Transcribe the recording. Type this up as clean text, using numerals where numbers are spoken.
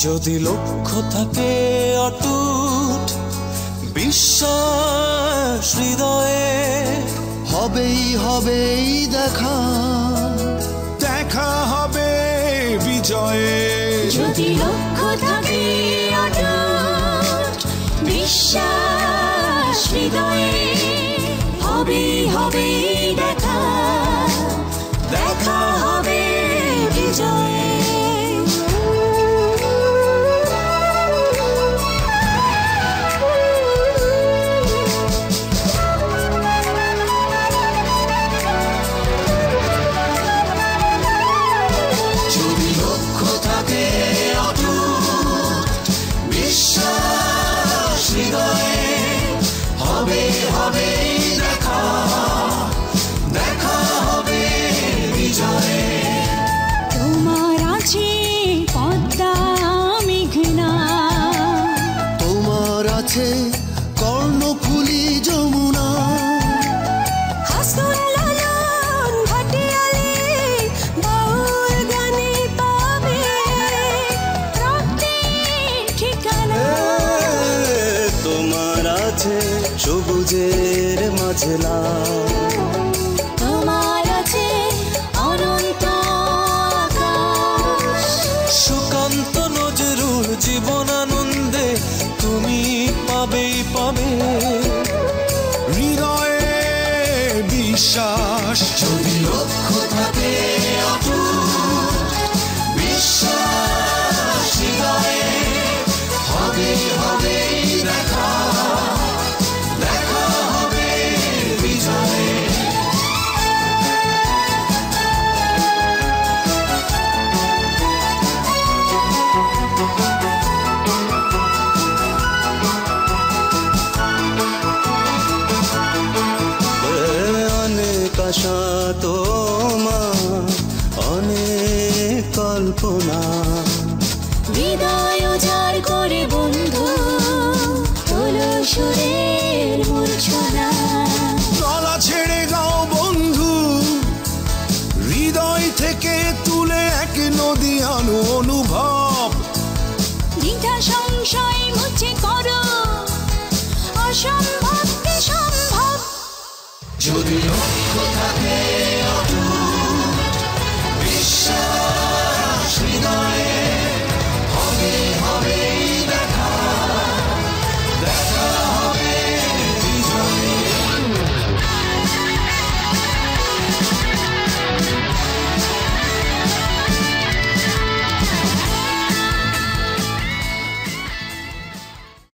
যদি লক্ষ্য থাকে অটুট বিশ্বাস হৃদয়ে, হবেই হবেই দেখা, দেখা হবে বিজয়ে। যদি লক্ষ্য থাকে অটুট বিশ্বাস হৃদয়ে, হবেই হবেই দেখা, দেখা হবে বিজয়ে। কর্ণফুলী যমুনা, হাসন লালন ভাটিয়ালি বাউল গানে পাবে রক্তের ঠিকানা। তোমার আছে সবুজের মাঝে লাল, তোমার আছে অনন্ত আকাশ। সুকান্ত নজরুল জীবনানন্দে তুমি পাবেই পাবে হৃদয়ে বিশ্বাস। যদি লক্ষ্য থাকে অটুট বিশ্বাস হৃদয়ে, হবে হবেই দেখা, দেখা হবে বিজয়ে। আশা তোমার অনেক কল্পনা, হৃদয় উজাড় করে বন্ধু তোলো সুরের মূর্ছনা। গলা ছেড়ে গাও বন্ধু, হৃদয় থেকে তুলে এক নদী আনো অনুভব। দ্বিধা সংশয় মুছে করো, অসম্ভবকে সম্ভব। যদি লক্ষ্য থাকে অটুট